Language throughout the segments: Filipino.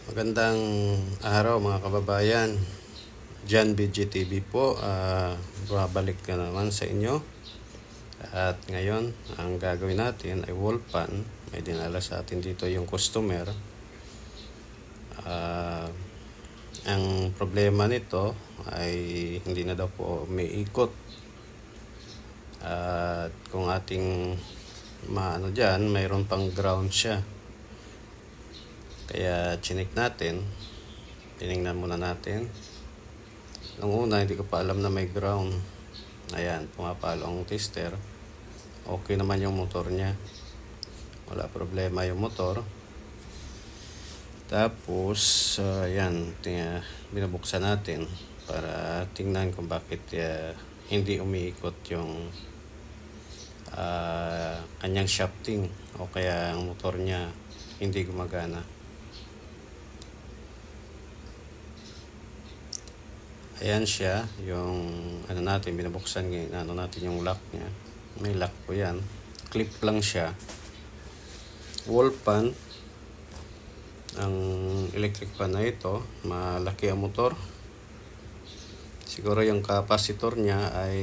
Magandang araw mga kababayan. Jan BGTV po. Babalik ka naman sa inyo. At ngayon, ang gagawin natin ay wall pan. May dinala sa atin dito yung customer. Ang problema nito ay hindi na daw po may ikot. At kung ating maano dyan, mayroon pang ground siya. Kaya chinik natin, tinignan muna natin. Nung una, hindi ko pa alam na may ground. Ayan, pumapalo ang tester. Okay naman yung motor niya. Wala problema yung motor. Tapos, ayan, binubuksan natin para tingnan kung bakit hindi umiikot yung kanyang shafting o kaya ang motor niya hindi gumagana. Ayan siya, yung ano natin, binubuksan natin yung lock niya. May lock po yan. Clip lang siya. Wall pan. Ang electric pan na ito, malaki ang motor. Siguro yung capacitor niya ay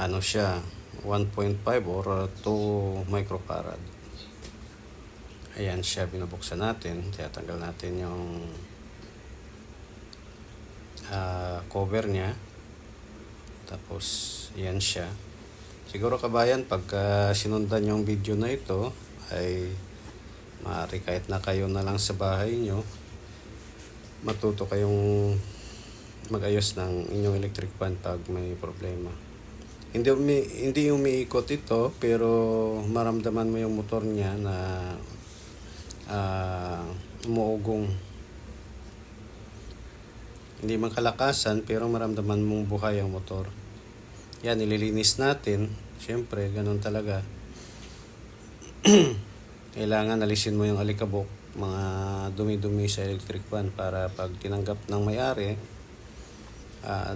ano siya, 1.5 or 2 microfarad. Ayan siya, binubuksan natin. Tiyatanggal natin yung cover niya. Tapos yan siya. Siguro kabayan, pagka sinundan yung video na ito ay maaari kahit na kayo na lang sa bahay nyo, matuto kayong mag-ayos ng inyong electric pan pag may problema. Hindi umiikot ito, pero maramdaman mo yung motor niya na umuugong. Hindi man kalakasan, pero maramdaman mong buhay ang motor. Yan, nililinis natin. Siyempre, ganun talaga. Kailangan alisin mo yung alikabok, mga dumi-dumi sa electric fan para pag tinanggap ng may-ari,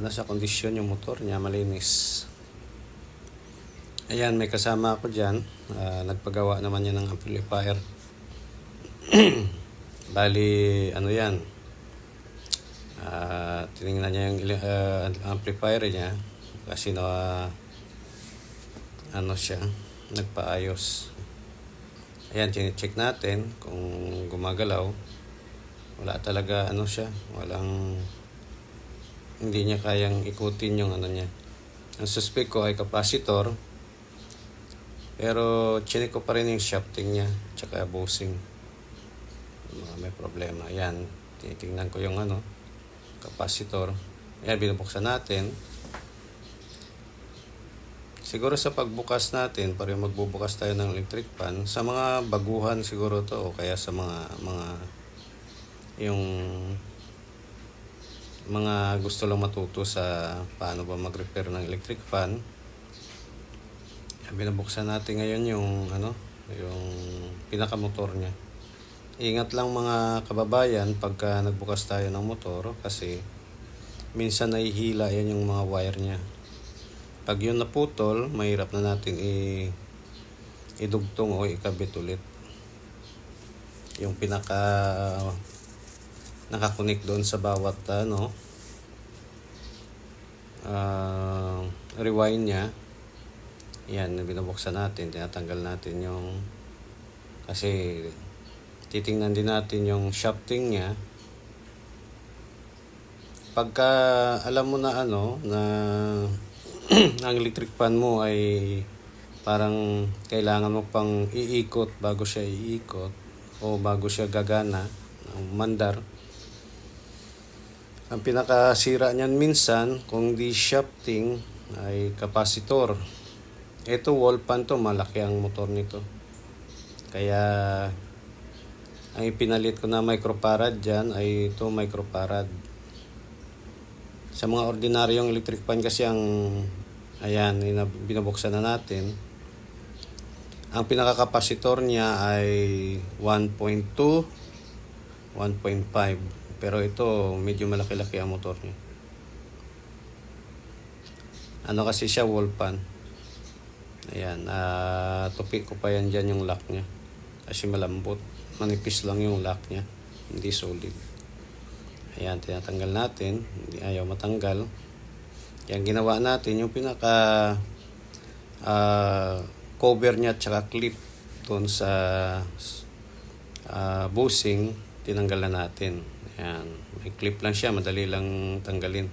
nasa kondisyon yung motor niya, malinis. Ayan, may kasama ako dyan. Nagpagawa naman yan ng amplifier. Bali, ano yan? Tinignan niya yung amplifier niya kasi ano siya, nagpaayos. Ayan, check natin kung gumagalaw. Wala talaga ano siya, hindi niya kayang ikutin yung ano niya. Ang suspect ko ay capacitor, pero chinik ko pa rin yung shafting niya tsaka bushing. May problema. Ayan, tinitingnan ko yung capacitor. Ayan, binubuksan natin. Siguro sa pagbukas natin, para magbubukas tayo ng electric pan, sa mga baguhan siguro to o kaya sa mga gusto lang matuto sa paano ba mag-repair ng electric fan. Ayan, binubuksan natin ngayon yung pinakamotor niya. Ingat lang mga kababayan pagka nagbukas tayo ng motor kasi minsan nahihila yan yung mga wire niya. Pag yun naputol, mahirap na natin idugtong o ikabit ulit. Yung nakakunik doon sa bawat rewind niya. Yan, binubuksan natin, tinatanggal natin yung kasi titingnan din natin yung shafting niya. Pagka alam mo na na ang electric fan mo ay parang kailangan mo pang iikot bago siya iikot o bago siya gagana ng mandar. Ang pinakasira niyan minsan kung di shafting ay capacitor. Ito wall pan to, malaki ang motor nito. Kaya ang ipinalit ko na microfarad dyan ay 2 microfarad. Sa mga ordinaryong electric fan kasi ayan, binubuksan na natin. Ang pinaka-capacitor niya ay 1.2, 1.5. Pero ito, medyo malaki-laki ang motor niya. Ano kasi siya, wall pan. Ayan, tupi ko pa yan dyan yung lock niya. Kasi malambot. Manipis lang yung lock niya. Hindi solid. Ayan, tinatanggal natin. Hindi ayaw matanggal. Yan, ginawa natin yung pinaka cover niya at saka clip doon sa bushing. Tinanggal na natin. Ayan, may clip lang siya. Madali lang tanggalin.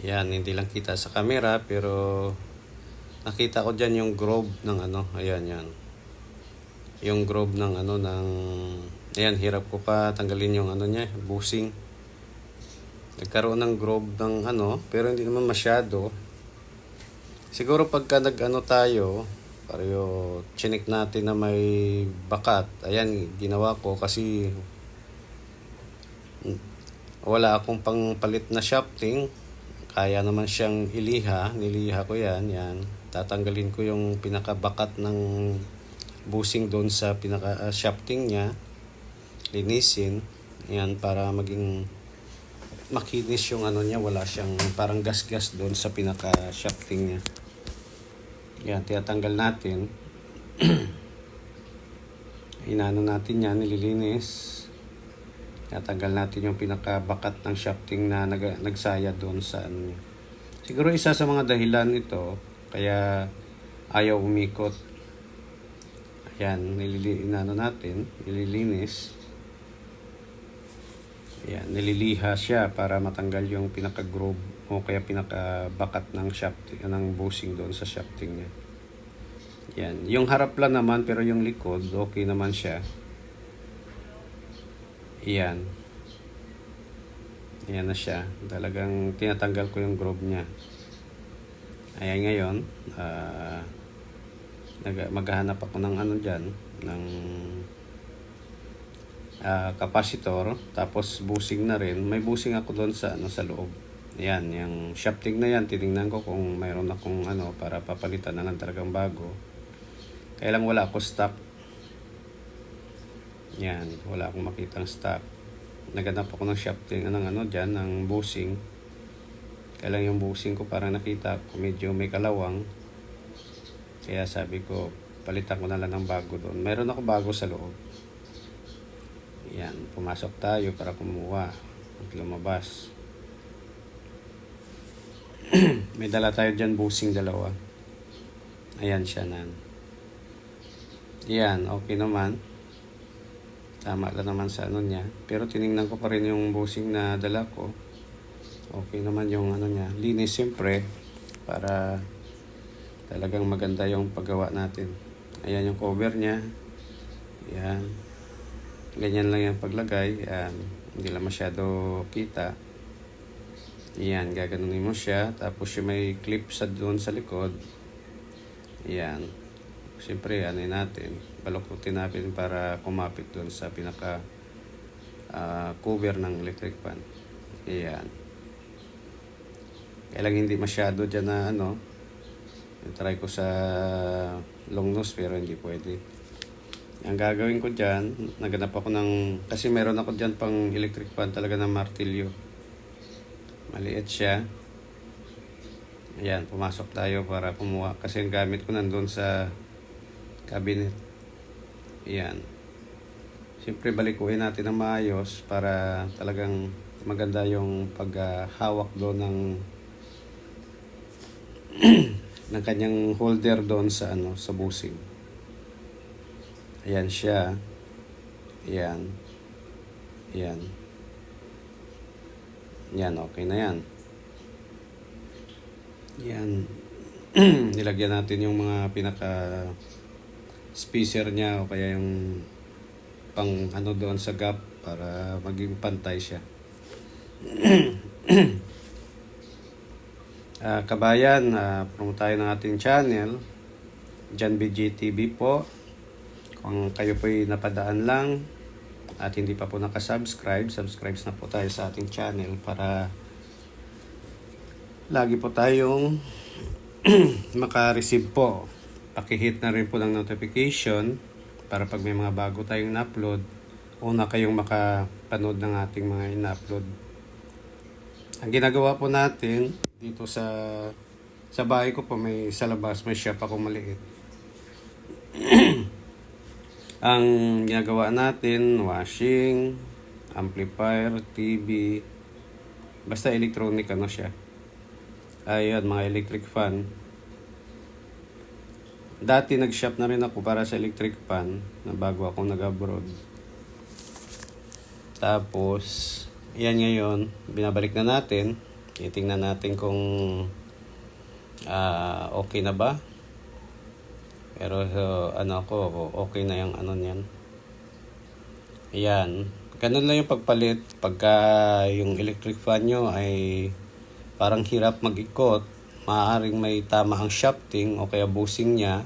Ayan, hindi lang kita sa camera pero nakita ko dyan yung groove ng ano. Ayan, yan. Yung groove ng ano ng... Ayan, hirap ko pa tanggalin yung ano niya, bushing. Nagkaroon ng groove ng ano, pero hindi naman masyado. Siguro pagka nag-ano tayo, pareho chinik natin na may bakat. Ayan, ginawa ko kasi wala akong pangpalit na shafting. Kaya naman siyang iliha. Niliha ko yan. Yan. Tatanggalin ko yung pinakabakat ng bushing doon sa pinaka-shafting niya. Linisin. Yan, para maging makinis yung ano niya. Wala siyang parang gas-gas doon sa pinaka-shafting niya. Yan, tinatanggal natin. Inano natin yan, nililinis. Tinatanggal natin yung pinakabakat ng shafting na nagsaya doon sa ano niya. Siguro isa sa mga dahilan ito, kaya ayaw umikot. Ayan, inano natin, nililinis. Ayan, nililiha siya para matanggal yung pinaka-groove o kaya pinakabakat ng shafting, ng bushing doon sa shafting niya. Yan. Yung harap lang naman pero yung likod, okay naman siya. Yan. Yan na siya. Talagang tinatanggal ko yung groove niya. Ayan ngayon, maghahanap ako ng ano dyan, ng capacitor, tapos bushing na rin. May bushing ako doon sa ano sa loob. Yan, yung shafting na yan, tinignan ko kung mayroon akong ano para papalitan na lang talagang bago. Kaya lang wala ako stock. Yan, wala akong makitang stock. Naganap ako ng shafting ng ano diyan, ng bushing. Kaya lang yung bushing ko parang nakita ko medyo may kalawang. Kaya sabi ko, palitan ko na lang ng bago doon. Mayroon ako bago sa loob. Yan, pumasok tayo para kumuha at lumabas. May dala tayo dyan, bushing dalawa. Ayan siya na. Yan, okay naman. Tama lang naman sa ano niya. Pero tiningnan ko pa rin yung bushing na dala ko. Okay naman yung ano niya. Linis siyempre para talagang maganda yung paggawa natin. Ayan yung cover niya. Ayan. Ganyan lang yung paglagay. Ayan. Hindi lang masyado kita. Ayan. Gaganunin mo siya. Tapos yung may clip sa doon sa likod. Ayan. Siyempre, ano natin. Balukutin natin para kumapit doon sa pinaka cover ng electric fan. Ayan. Kaya lang hindi masyado dyan na ano. Try ko sa long nose pero hindi pwede. Ang gagawin ko dyan, naganap ako ng, kasi meron ako dyan pang electric fan talaga ng martilyo. Maliit siya. Ayan, pumasok tayo para kumuha. Kasi yung gamit ko nandun sa cabinet. Ayan. Siyempre balikuin natin ng maayos para talagang maganda yung paghawak doon ng ng kanyang holder doon sa ano sa bushing. Ayan siya. Ayan. Ayan. Yan, okay na yan. Yan. Nilagyan natin yung mga pinaka spacer niya o kaya yung pang ano doon sa gap para maging pantay siya. Kabayan, promote tayo ng ating channel, John BGTV po. Kung kayo po'y napadaan lang at hindi pa po nakasubscribe, subscribe na po tayo sa ating channel para lagi po tayong maka-receive po. Paki-hit na rin po ng notification para pag may mga bago tayong na-upload, una kayong makapanood ng ating mga ina-upload. Ang ginagawa po natin dito sa bahay ko po, may sa labas may shop ako maliit. Ang ginagawa natin, washing, amplifier, TV, basta electronic ano siya. Ayun, mga electric fan. Dati nag-shop na rin ako para sa electric fan na bago ako nag-abroad. Tapos, yan ngayon, binabalik na natin. Titingnan natin kung okay na ba. Pero okay na yung ano niyan. Ayan. Ganun lang yung pagpalit. Pagka yung electric fan nyo ay parang hirap mag-ikot, maaaring may tama ang shafting o kaya bushing niya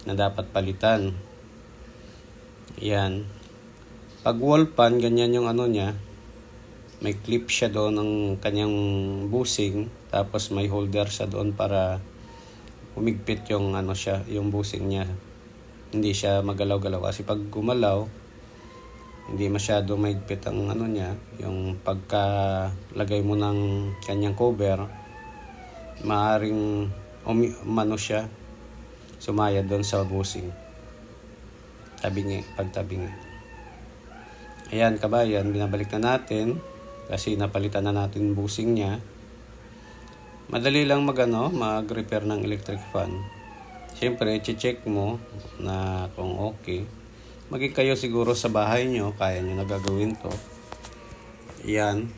na dapat palitan. Ayan. Pag wall fan, ganyan yung ano niya. May clip siya doon ng kanyang bushing. Tapos may holder siya doon para humigpit yung ano siya, yung bushing niya. Hindi siya magalaw-galaw. Kasi pag gumalaw, hindi masyado mahigpit ang ano niya. Yung pagkalagay mo ng kanyang cover, maaaring siya, sumaya doon sa bushing. Pagtabingi. Ayan kabayan, binabalik na natin kasi napalitan na natin bushing niya. Madali lang mag-repair ng electric fan. Siyempre, check mo na kung okay. Maging kayo siguro sa bahay nyo, kaya nyo nagagawin to. Ayan.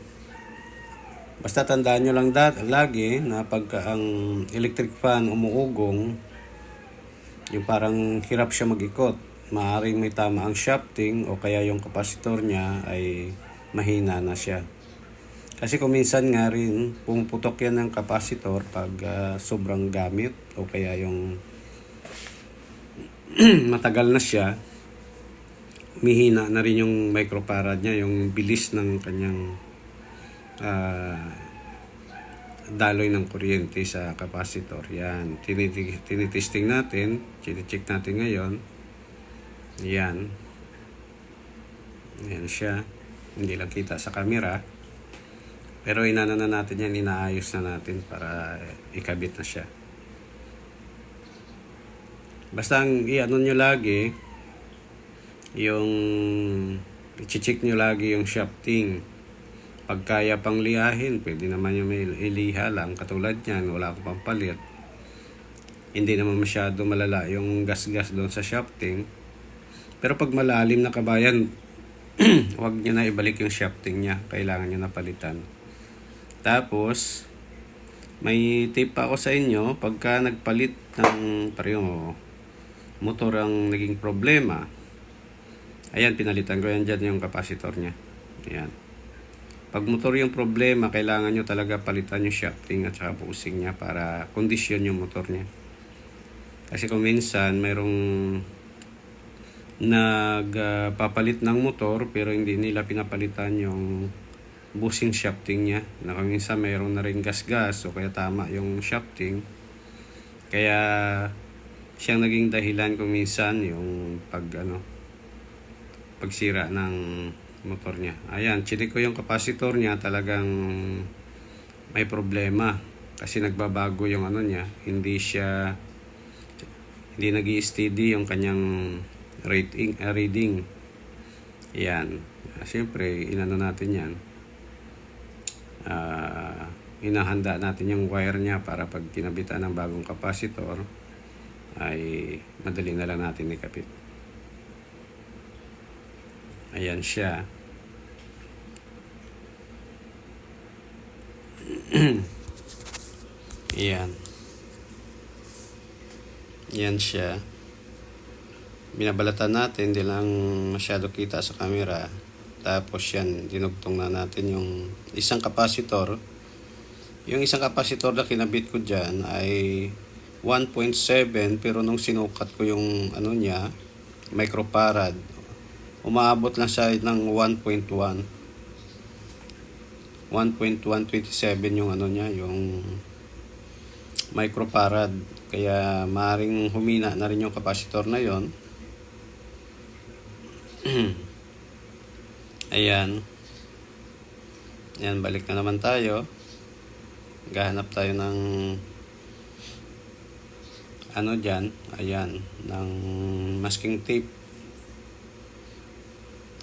Basta tandaan nyo lang lagi na pagka ang electric fan umuugong, yung parang hirap siya mag-ikot. Maaaring may tama ang shafting o kaya yung kapasitor niya ay mahina na siya. Kasi kung minsan nga rin, pumuputok yan ng kapasitor pag sobrang gamit o kaya yung matagal na siya, umihina na rin yung microfarad niya, yung bilis ng kanyang daloy ng kuryente sa kapasitor. Yan, tinitesting natin, check natin ngayon. Yan. Yan siya. Hindi lang kita sa camera. Pero inana na natin yan, inaayos na natin para ikabit na siya. Basta ang i-ano nyo lagi, yung i-check nyo lagi yung shafting. Pag kaya pang lihahin, pwede naman yung may iliha lang. Katulad yan, wala akong pampalit. Hindi naman masyado malala yung gas-gas doon sa shafting. Pero pag malalim na kabayan, huwag nyo na ibalik yung shafting niya. Kailangan nyo na palitan. Tapos, may tip pa ako sa inyo. Pagka nagpalit ng motor ang naging problema. Ayan, pinalitan ko yan dyan yung kapasitor niya. Ayan. Pag motor yung problema, kailangan nyo talaga palitan yung shafting at saka bushing niya para kondisyon yung motor niya. Kasi kung minsan, mayroong nagpapalit ng motor pero hindi nila pinapalitan yung bushing shafting niya. Na kung minsan mayroon na rin gas-gas o kaya tama yung shafting. Kaya siyang naging dahilan kung minsan yung pagsira ng motor niya. Ayan, chinik ko yung kapasitor niya, talagang may problema kasi nagbabago yung ano niya, hindi nag-i-steady yung kanyang reading. Ayan, siyempre inano natin yan, hinahanda natin yung wire niya para pag kinabitan ng bagong kapasitor ay madali na lang natin ikabit. Ayan siya. Ayan. Yan siya. Binabalatan natin, hindi lang masyado kita sa camera. Tapos yan, dinugtong na natin yung isang kapasitor. Yung isang kapasitor na kinabit ko dyan ay 1.7, pero nung sinukat ko yung microfarad, umaabot lang siya ng 1.1. 1.127 yung yung microfarad. Kaya maaaring humina na rin yung kapasitor na yon. Ayan. Ayan, balik na naman tayo. Gahanap tayo ng dyan. Ayan, ng masking tape.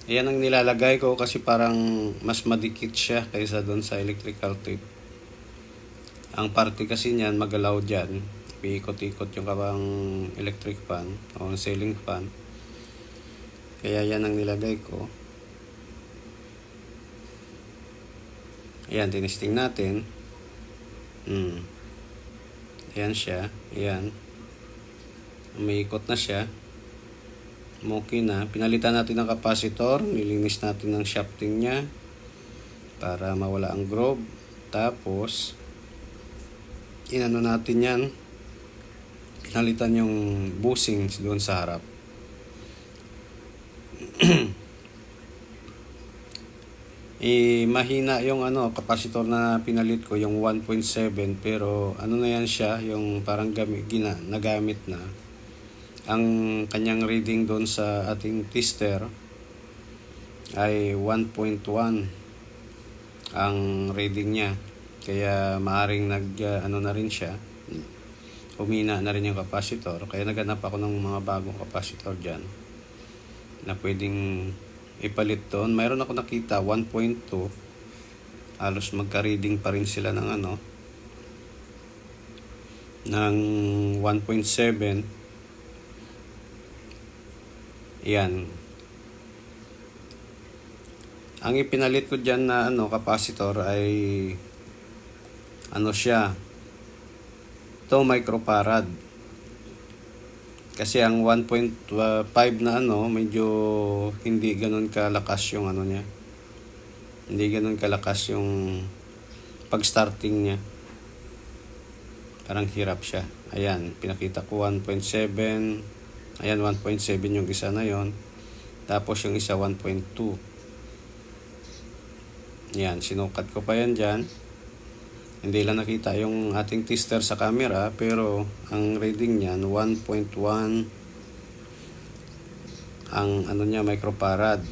Ayan ang nilalagay ko kasi parang mas madikit siya kaysa doon sa electrical tape. Ang parte kasi niyan magalaw dyan. Iikot-ikot yung kabang electric fan o ceiling fan. Kaya yan ang nilagay ko. Ayan, tinisting natin. Ayan siya. Ayan. Umiikot na siya. Okay na. Pinalitan natin ng capacitor. Nilinis natin ng shafting niya para mawala ang groove. Tapos, inano natin yan. Pinalitan yung bushing doon sa harap. Mahina yung capacitor na pinalit ko, yung 1.7, pero ano na yan siya, yung parang nagamit na. Ang kanyang reading doon sa ating tester ay 1.1 ang reading niya. Kaya maaring na rin siya. Humina na rin yung capacitor. Kaya naghanap ako ng mga bagong capacitor dyan na pwedeng ipalit doon. Mayroon ako nakita 1.2. Halos magka-reading pa rin sila ng ng 1.7. Yan. Ang ipinalit ko dyan na capacitor ay siya, 2 microfarad. Kasi ang 1.5 na medyo hindi ganun kalakas yung niya. Hindi ganun kalakas yung pag-starting niya. Parang hirap siya. Ayan, pinakita ko 1.7. Ayan, 1.7 yung isa na yon. Tapos yung isa 1.2. Ayan, sinukat ko pa yan dyan. Hindi lang nakita yung ating tester sa camera, pero ang reading niyan 1.1 ang niya, microfarad.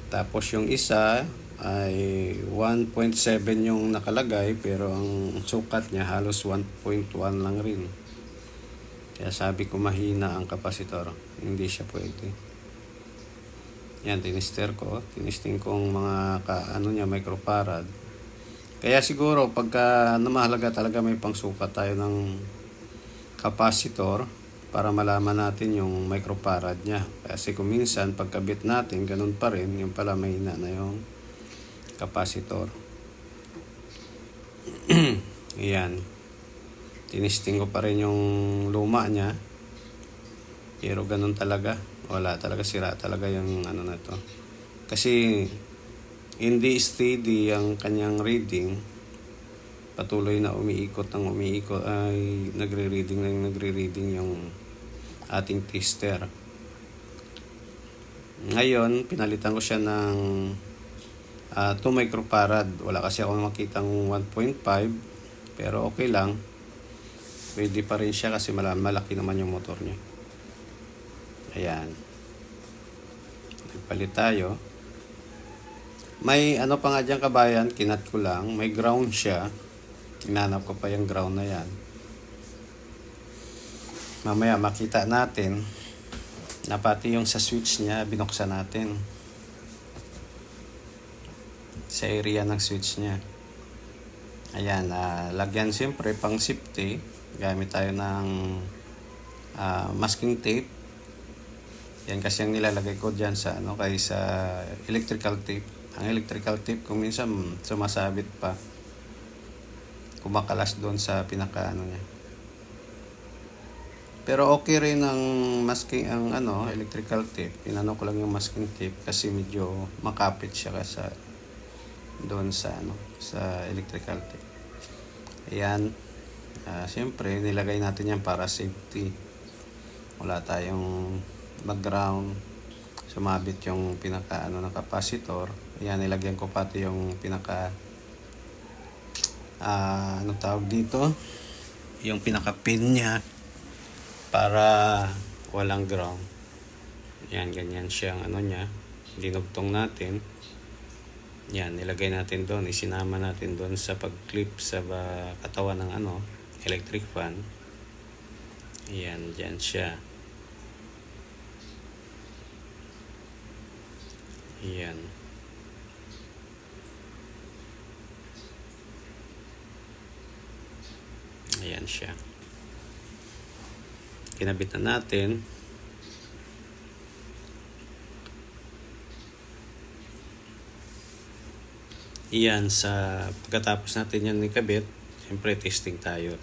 Tapos yung isa ay 1.7 yung nakalagay, pero ang sukat niya halos 1.1 lang rin. Kaya sabi ko mahina ang kapasitor, hindi siya pwede. Yan, tinisting kong mga niya, microfarad. Kaya siguro pagka mahalaga talaga may pangsukat tayo ng capacitor para malaman natin yung microfarad niya. Kasi kung minsan pagkabit natin ganun pa rin, yung pala mahina na yung capacitor. Ayan. Tinisting ko pa rin yung luma niya. Pero ganun talaga. Wala talaga, sira talaga yung na to. Kasi hindi steady ang kanyang reading. Patuloy na umiikot ay nagre-reading yung ating tester. Ngayon, pinalitan ko siya ng 2 microfarad. Wala kasi ako makitang 1.5, pero okay lang. Pwede pa rin siya kasi malaki naman yung motor niya. Ayan. Nagpalit tayo. May pa nga dyan kabayan, kinat ko lang. May ground siya. Hinanap ko pa yung ground na yan. Mamaya makita natin na pati yung sa switch niya, binuksan natin. Sa area ng switch niya. Ayan, lagyan siyempre pang safety. Gamit tayo ng masking tape. Yan kasi ang nilalagay ko dyan sa kaysa electrical tape. Ang electrical tape kung minsan sumasabit pa, kumakalas doon sa pinaka niya. Pero okay rin ang masking electrical tape. Inano ko lang yung masking tape kasi medyo makapit siya sa doon sa sa electrical tape. Ayan. Siyempre nilagay natin yan para safety. Wala tayong background. Sumabit yung pinaka ng capacitor. Ayan, nilagyan ko pati yung pinaka tawag dito, yung pinaka pin niya para walang ground. Ayan, ganyan siyang niya. Dinugtong natin. Yan, nilagay natin doon, isinama natin doon sa pag-clip sa katawan ng electric fan. Ayan, dyan siya. Ayan. Ayan siya. Kinabit na natin. Iyan, sa pagkatapos natin yan ikabit, siyempre testing tayo.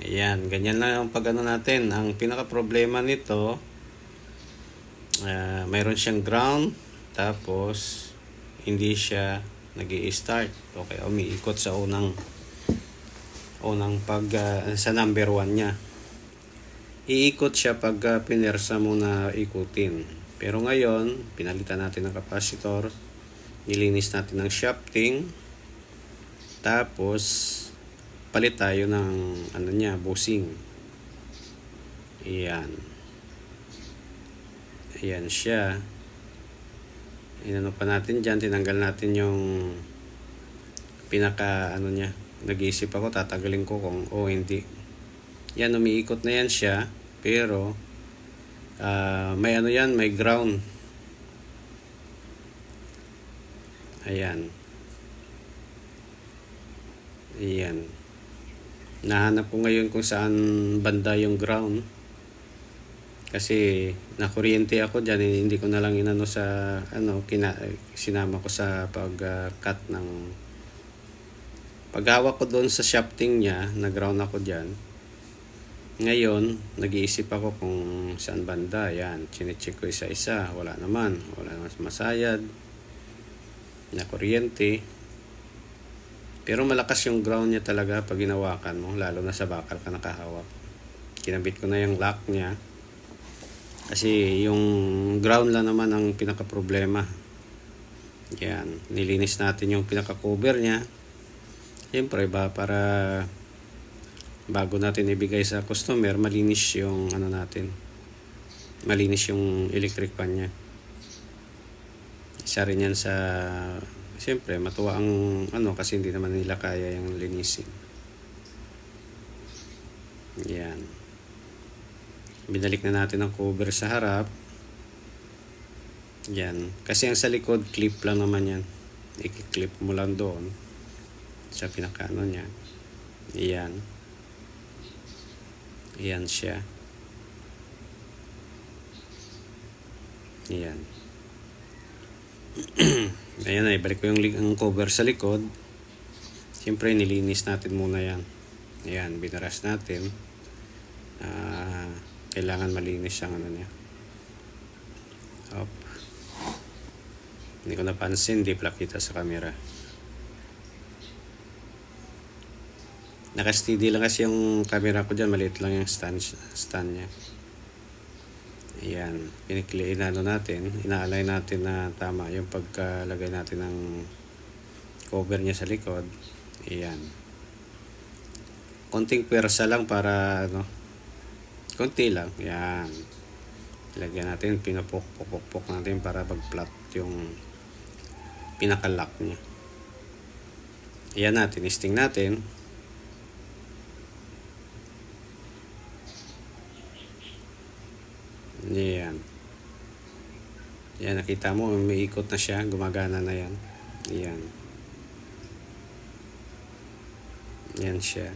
Ayan, ganyan lang ang pag-ano natin. Ang pinaka-problema nito, mayroon siyang ground, tapos hindi siya nag-i-start. Okay, umiikot sa unang pag sa number 1 niya. Iikot siya pag pinersa mo na ikutin. Pero ngayon, pinalitan natin ng capacitor, nilinis natin ng shafting, tapos palit tayo ng bushing. Ayan. Ayan siya. Inano pa natin dyan, tinanggal natin yung pinaka niya. Nag-iisip ako, tatagalin ko kung hindi. Yan, umiikot na yan siya, pero may yan, may ground. Ayan. Ayan. Nahanap ko ngayon kung saan banda yung ground. Kasi nakuryente ako dyan, hindi ko na lang inano sa sinama ko sa pag-cut ng paghawak ko doon sa shafting niya, na-ground ako dyan. Ngayon, nag-iisip ako kung saan banda. Ayan, chinecheck ko isa-isa. Wala naman masayad na kuryente. Pero malakas yung ground niya talaga pag ginawakan mo, lalo na sa bakal ka nakahawak. Kinabit ko na yung lock niya. Kasi yung ground lang naman ang pinaka-problema. Yan, nilinis natin yung pinaka-cover niya. Siyempre para bago natin ibigay sa customer, malinis yung malinis yung electric pan niya. Isa rin yan sa, siyempre matuwa ang kasi hindi naman nila kaya yung linisin. Yan. Binalik na natin ang cover sa harap. Yan. Kasi ang sa likod, clip lang naman yan. I-clip mo lang doon sa pinaka niya. Yan. Yan siya. Yan. Ayan na, ibalik ko yung cover sa likod. Siyempre, nilinis natin muna yan. Ayan, binaras natin. Kailangan malinis yung niya. Hop. Hindi ko napansin, di pala kita sa camera. Naka-steady lang kasi yung camera ko dyan, maliit lang yung stand niya. Ayan, natin, ina-align natin na tama yung pagkalagay natin ng cover niya sa likod. Ayan. Konting pwersa lang para konti lang. Ayan. Ilagyan natin, pinapok natin para mag-flat yung pinaka-lock niya. Ayan natin, testing natin. Ayan. Ayan, nakita mo, may ikot na siya. Gumagana na yan. Ayan. Ayan siya.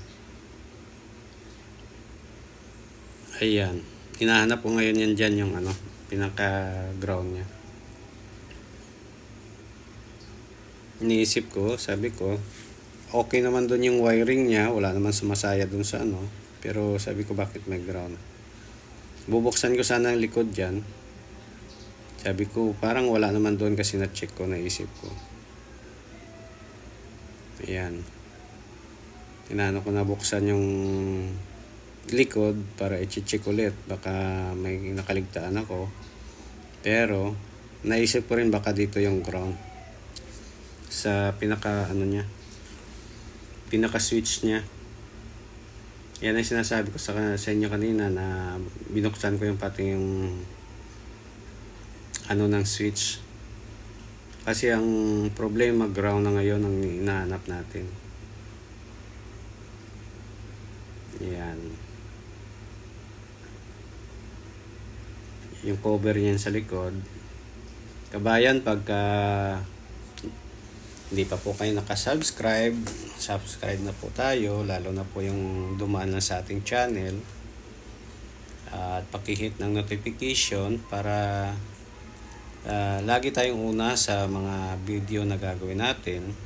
Ayan. Hinahanap ko ngayon yan dyan yung pinaka-ground niya. Iniisip ko, sabi ko, okay naman doon yung wiring niya. Wala naman sumasaya doon sa Pero sabi ko, bakit may ground? Bubuksan ko sana ang likod dyan. Sabi ko, parang wala naman doon kasi na-check ko, naisip ko. Ayan. Tinano ko na buksan yung likod para i-check ulit. Baka may nakaligtaan ako. Pero, naisip ko rin baka dito yung ground. Sa pinaka, pinaka-switch niya. Yan ang sinasabi ko sa inyo kanina na binuksan ko yung pati yung ng switch. Kasi ang problema, ground na ngayon ang inahanap natin. Yan. Yung cover niyan sa likod, Kabayan, pagka hindi pa po kayo nakasubscribe, subscribe na po tayo, lalo na po yung dumaan lang sa ating channel. At pakihit ng notification para lagi tayong una sa mga video na gagawin natin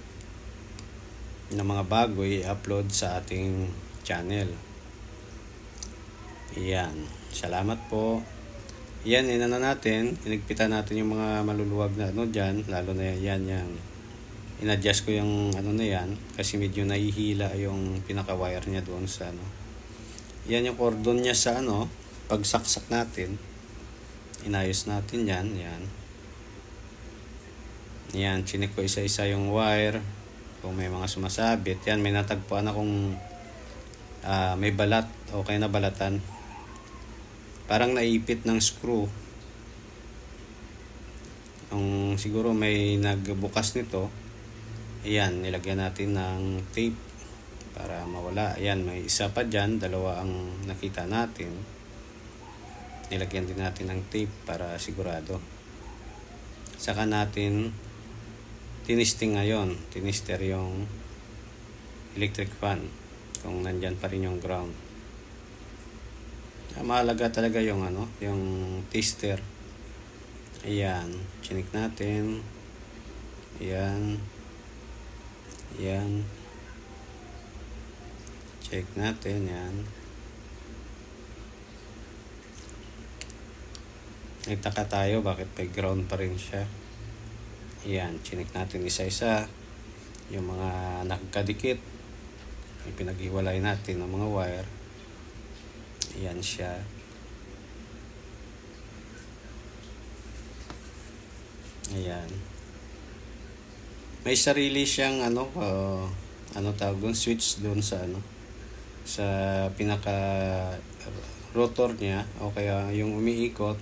na mga bago i-upload sa ating channel. Yan. Salamat po. Yan, natin, inigpitan natin yung mga maluluwag na dyan, lalo na yan, in-adjust ko yung na yan, kasi medyo nahihila yung pinaka-wire niya doon sa Yan yung cordon niya sa pagsaksak natin, inayos natin yan, yan, chinik ko isa-isa yung wire, kung may mga sumasabit, yan, may natagpuan akong may balat, okay na balatan. Parang naipit ng screw. Siguro may nagbukas nito. Ayan, nilagyan natin ng tape para mawala. Ayan, may isa pa dyan. Dalawa ang nakita natin. Nilagyan din natin ng tape para sigurado. Saka natin tinisting ngayon. Tinister yung electric fan. Kung nandyan pa rin yung ground. Mahalaga talaga yung yung tester. Ayan, chinik natin. Ayan. Ayan. Check natin yan. Nagtaka tayo bakit may ground pa rin siya. Ayan, chinik natin isa-isa. Yung mga nakakadikit. Pinag-iwalay natin ng mga wire. Ayan siya. Ayan. May sarili siyang tawag doon, switch doon sa sa pinaka rotor niya, o kaya yung umiikot,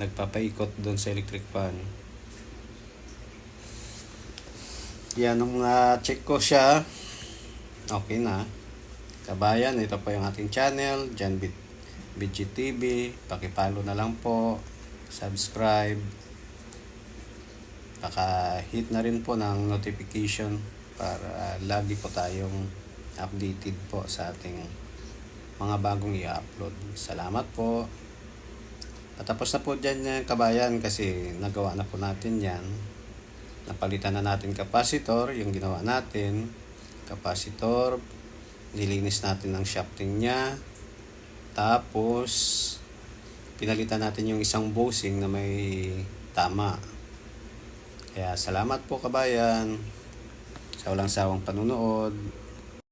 nagpapaikot doon sa electric fan. Yan, nung check ko siya, okay na. Kabayan, ito po yung ating channel, John BGTV. Pakipalo na lang po, subscribe, hit na rin po ng notification para lagi po tayong updated po sa ating mga bagong i-upload. Salamat po. Patapos na po dyan kabayan, kasi nagawa na po natin yan. Napalitan na natin capacitor, yung ginawa natin capacitor. Nilinis natin ang shafting niya. Tapos pinalitan natin yung isang bushing na may tama. Kaya salamat po kabayan sa walang sawang panunood.